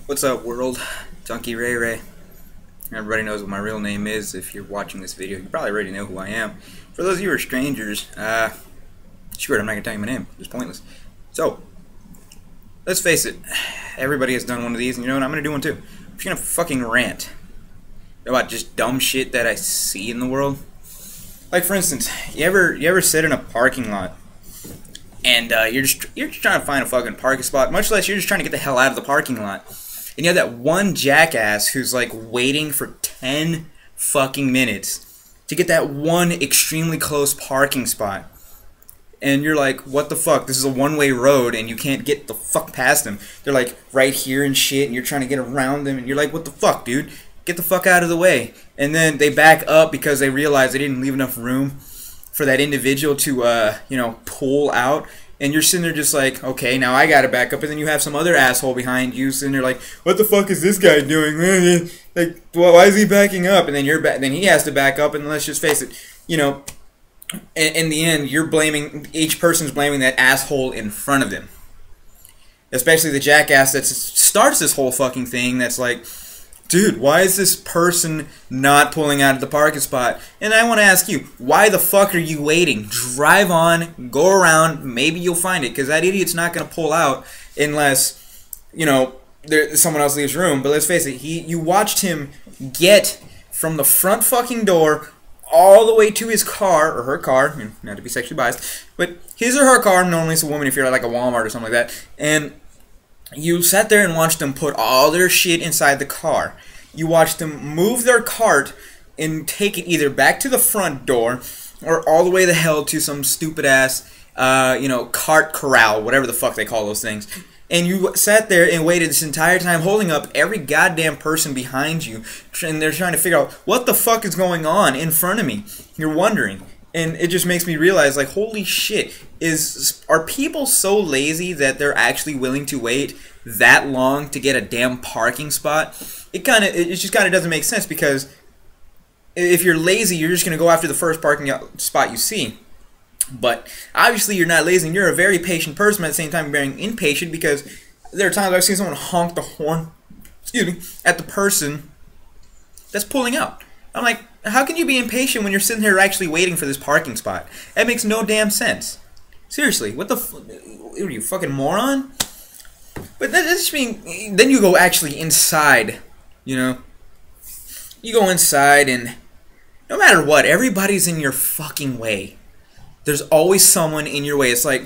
What's up, world? It's Unky Ray. Everybody knows what my real name is. If you're watching this video, you probably already know who I am. For those of you who are strangers, sure, I'm not gonna tell you my name. It's pointless. So, let's face it. Everybody has done one of these, and you know what? I'm gonna do one too. I'm just gonna fucking rant about just dumb shit that I see in the world. Like, for instance, you ever sit in a parking lot and you're just trying to find a fucking parking spot, much less you're just trying to get the hell out of the parking lot. And you have that one jackass who's like waiting for 10 fucking minutes to get that one extremely close parking spot. And you're like, what the fuck? This is a one-way road and you can't get the fuck past them. They're like right here and shit, and you're trying to get around them, and you're like, what the fuck, dude? Get the fuck out of the way. And then they back up because they realize they didn't leave enough room for that individual to, pull out. And you're sitting there just like, okay, now I gotta back up. And then you have some other asshole behind you sitting there like, what the fuck is this guy doing? Like, why is he backing up? And then then he has to back up. And let's just face it, in the end, each person's blaming that asshole in front of them. Especially the jackass that starts this whole fucking thing that's like, dude, why is this person not pulling out of the parking spot? And I want to ask you, why the fuck are you waiting? Drive on, go around, maybe you'll find it, because that idiot's not going to pull out unless, someone else leaves room. But let's face it, you watched him get from the front fucking door all the way to his car, or her car, not to be sexually biased, but his or her car, normally it's a woman if you're at like a Walmart or something like that, and you sat there and watched them put all their shit inside the car. You watched them move their cart and take it either back to the front door or all the way the hell to some stupid ass, cart corral, whatever the fuck they call those things. And you sat there and waited this entire time holding up every goddamn person behind you, and they're trying to figure out what the fuck is going on in front of me. You're wondering. And it just makes me realize, like, holy shit, are people so lazy that they're actually willing to wait that long to get a damn parking spot? It just kind of doesn't make sense, because if you're lazy, you're just going to go after the first parking spot you see. But obviously you're not lazy, and you're a very patient person, but at the same time you're very impatient, because there are times I've seen someone honk the horn, at the person that's pulling out. I'm like, how can you be impatient when you're sitting here actually waiting for this parking spot? That makes no damn sense. Seriously, what the what are you, fucking moron? But that just mean, then you go actually inside, You go inside, and no matter what, everybody's in your fucking way. There's always someone in your way. It's like,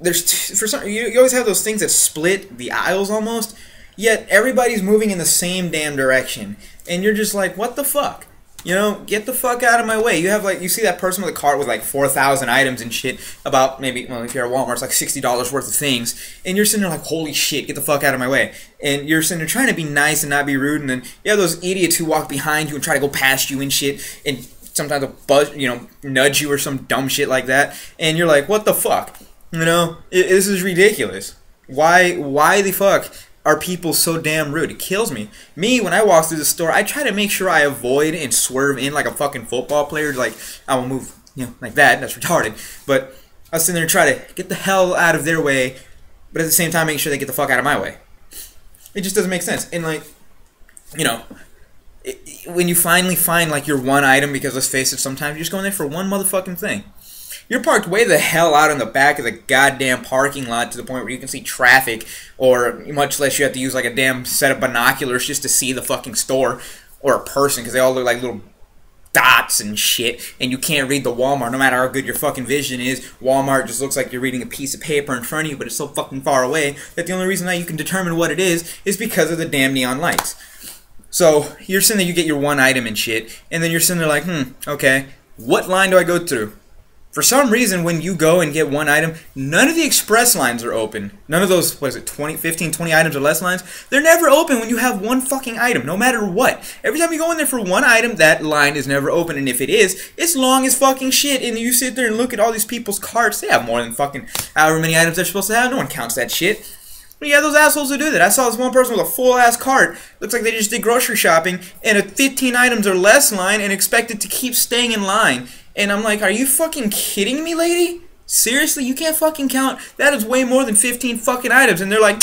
you always have those things that split the aisles almost, yet everybody's moving in the same damn direction. And you're just like, what the fuck? Get the fuck out of my way. You see that person with a cart with like 4,000 items and shit, about maybe, well, if you're at Walmart, it's like $60 worth of things, and you're sitting there like, holy shit, get the fuck out of my way. And you're sitting there trying to be nice and not be rude, and then you have those idiots who walk behind you and try to go past you and shit, and sometimes they'll nudge you or some dumb shit like that, and you're like, what the fuck? This is ridiculous. Why the fuck are people so damn rude? It kills me. When I walk through the store, I try to make sure I avoid and swerve in like a fucking football player. Like, I will move, like that. That's retarded. But I was sitting there and try to get the hell out of their way, but at the same time, make sure they get the fuck out of my way. It just doesn't make sense. And like, when you finally find like your one item, because let's face it, sometimes you're just going there for one motherfucking thing. You're parked way the hell out in the back of the goddamn parking lot to the point where you can see traffic, or much less you have to use like a damn set of binoculars just to see the fucking store or a person, because they all look like little dots and shit, and you can't read the Walmart no matter how good your fucking vision is. Walmart just looks like you're reading a piece of paper in front of you, but it's so fucking far away that the only reason that you can determine what it is because of the damn neon lights. So you're sitting there, you get your one item and shit, and then you're sitting there like, okay, what line do I go through? For some reason, when you go and get one item, none of the express lines are open. None of those, 15, 20 items or less lines, they're never open when you have one fucking item, no matter what. Every time you go in there for one item, that line is never open, and if it is, it's long as fucking shit, and you sit there and look at all these people's carts. They have more than fucking however many items they're supposed to have. No one counts that shit. But you have those assholes who do that. I saw this one person with a full-ass cart. Looks like they just did grocery shopping, and a 15 items or less line, and expected to keep staying in line. And I'm like, are you fucking kidding me, lady? Seriously, you can't fucking count? That is way more than 15 fucking items. And they're like,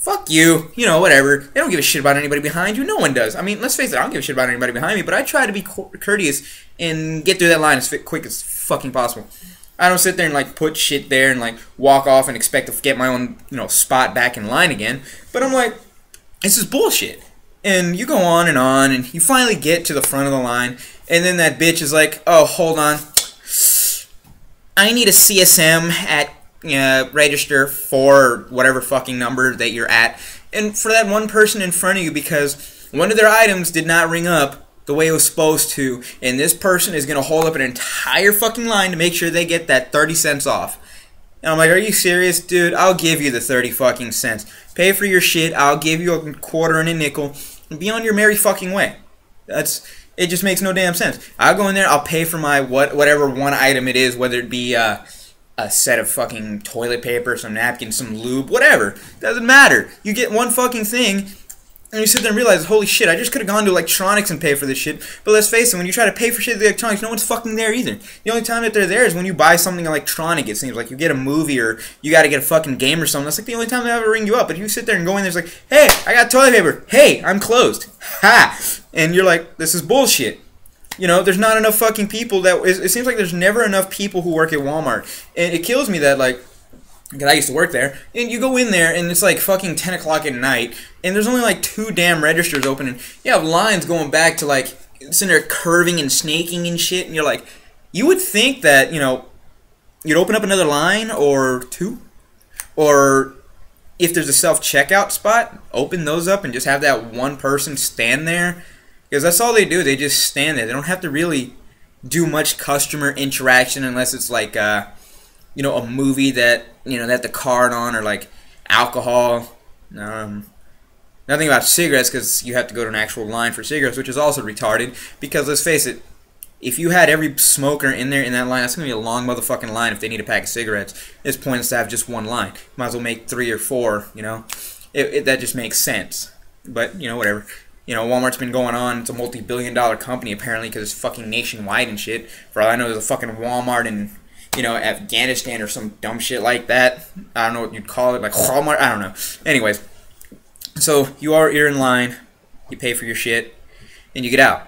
fuck you, you know, whatever. They don't give a shit about anybody behind you. No one does. I mean, let's face it, I don't give a shit about anybody behind me, but I try to be courteous and get through that line as quick as fucking possible. I don't sit there and, like, put shit there and, like, walk off and expect to get my own, you know, spot back in line again. But I'm like, this is bullshit. And you go on, and you finally get to the front of the line, and then that bitch is like, oh, hold on. I need a CSM at register for whatever fucking number that you're at, and for that one person in front of you, because one of their items did not ring up the way it was supposed to, and this person is going to hold up an entire fucking line to make sure they get that 30 cents off. And I'm like, are you serious, dude? I'll give you the 30 fucking cents. Pay for your shit, I'll give you a quarter and a nickel, and be on your merry fucking way. It just makes no damn sense. I'll go in there, I'll pay for my whatever one item it is, whether it be a set of fucking toilet paper, some napkins, some lube, whatever. Doesn't matter. You get one fucking thing, and you sit there and realize, holy shit, I just could have gone to electronics and paid for this shit. But let's face it, when you try to pay for shit at the electronics, no one's fucking there either. The only time that they're there is when you buy something electronic, it seems like. You get a movie or you got to get a fucking game or something. That's like the only time they ever ring you up. But if you sit there and go in there, it's like, hey, I got toilet paper. Hey, I'm closed. Ha! And you're like, this is bullshit. You know, there's not enough fucking people it seems like there's never enough people who work at Walmart. And it kills me that, like, because I used to work there, and you go in there, and it's like fucking 10 o'clock at night, and there's only like 2 damn registers open, and you have lines going back to, like, sitting there curving and snaking and shit, and you're like, you would think that, you know, you'd open up another line or 2, or if there's a self-checkout spot, open those up and just have that one person stand there, because that's all they do. They just stand there. They don't have to really do much customer interaction unless it's like, you know, a movie that, you know, that the card on, or like alcohol. Nothing about cigarettes, because you have to go to an actual line for cigarettes, which is also retarded, because let's face it, if you had every smoker in there in that line, that's going to be a long motherfucking line if they need a pack of cigarettes. It's pointless to have just one line. Might as well make 3 or 4, you know. That just makes sense. But, you know, whatever. You know, Walmart's been going on. It's a multi-billion-dollar company, apparently, because it's fucking nationwide and shit. For all I know, there's a fucking Walmart in, you know, Afghanistan or some dumb shit like that. I don't know what you'd call it, like Walmart. I don't know. Anyways, so you're in line, you pay for your shit, and you get out.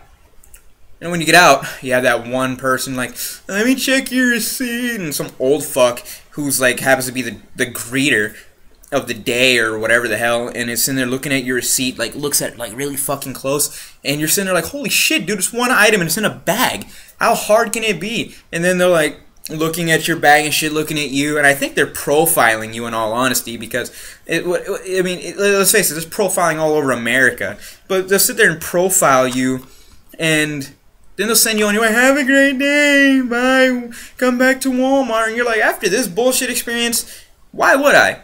And when you get out, you have that one person like, let me check your receipt, and some old fuck who's like happens to be the greeter of the day or whatever the hell, and is sitting there looking at your receipt, like looks at it like really fucking close, and you're sitting there like, holy shit, dude, it's one item and it's in a bag. How hard can it be? And then they're like looking at your bag and shit, looking at you, and I think they're profiling you in all honesty, because let's face it, there's profiling all over America, but they'll sit there and profile you, and then they'll send you on your way, have a great day, bye, come back to Walmart, and you're like, after this bullshit experience, why would I?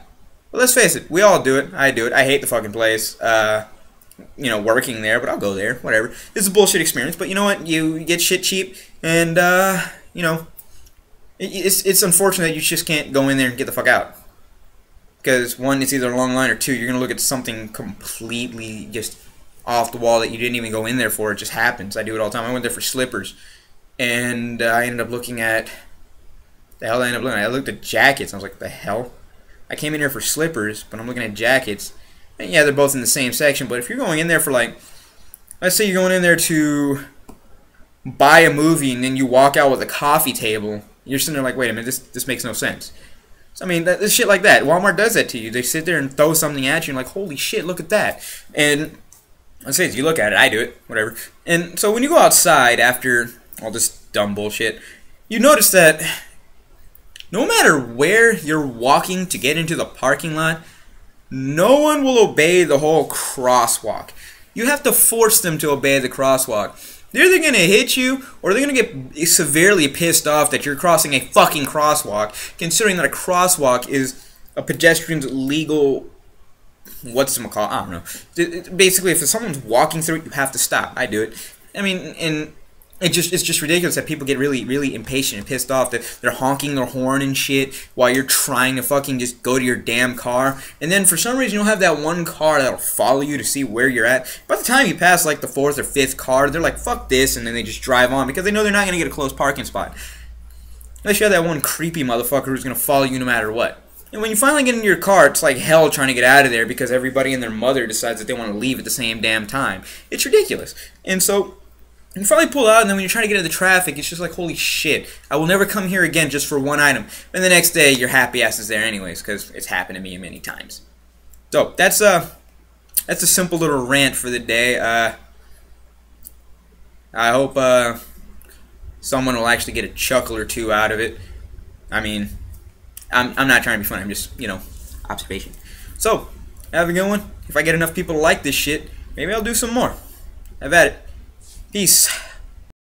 Well, let's face it, we all do it. I do it. I hate the fucking place, you know, working there, but I'll go there, whatever. It's a bullshit experience, but you know what? You get shit cheap, and, you know, it's unfortunate that you just can't go in there and get the fuck out. Because, one, it's either a long line, or 2, you're going to look at something completely just off the wall that you didn't even go in there for. It just happens. I do it all the time. I went there for slippers, and I ended up looking at, I looked at jackets. I was like, the hell? I came in here for slippers, but I'm looking at jackets. And yeah, they're both in the same section, but if you're going in there for, like, let's say you're going in there to buy a movie, and then you walk out with a coffee table, you're sitting there like, wait a minute, this makes no sense. So, I mean, this shit like that. Walmart does that to you. They sit there and throw something at you, and like, holy shit, look at that. And let's say you look at it, I do it, whatever. And so when you go outside after all this dumb bullshit, you notice that no matter where you're walking to get into the parking lot, no one will obey the whole crosswalk. You have to force them to obey the crosswalk. They're either going to hit you, or they're going to get severely pissed off that you're crossing a fucking crosswalk, considering that a crosswalk is a pedestrian's legal, whatchamacallit, I don't know. Basically, if someone's walking through it, you have to stop. I do it. I mean, and it's just ridiculous that people get really, really impatient and pissed off that they're honking their horn and shit while you're trying to fucking just go to your damn car. And then for some reason you'll have that one car that'll follow you to see where you're at. By the time you pass like the 4th or 5th car, they're like, fuck this, and then they just drive on because they know they're not going to get a close parking spot. Unless you have that one creepy motherfucker who's going to follow you no matter what. And when you finally get into your car, it's like hell trying to get out of there because everybody and their mother decides that they want to leave at the same damn time. It's ridiculous. And so you finally pull out, and then when you're trying to get into the traffic, it's just like, holy shit, I will never come here again just for one item. And the next day, your happy ass is there anyways, because it's happened to me many times. So that's a simple little rant for the day. I hope someone will actually get a chuckle or two out of it. I mean, I'm not trying to be funny. I'm just, observation. So, have a good one. If I get enough people to like this shit, maybe I'll do some more. Have at it. Peace.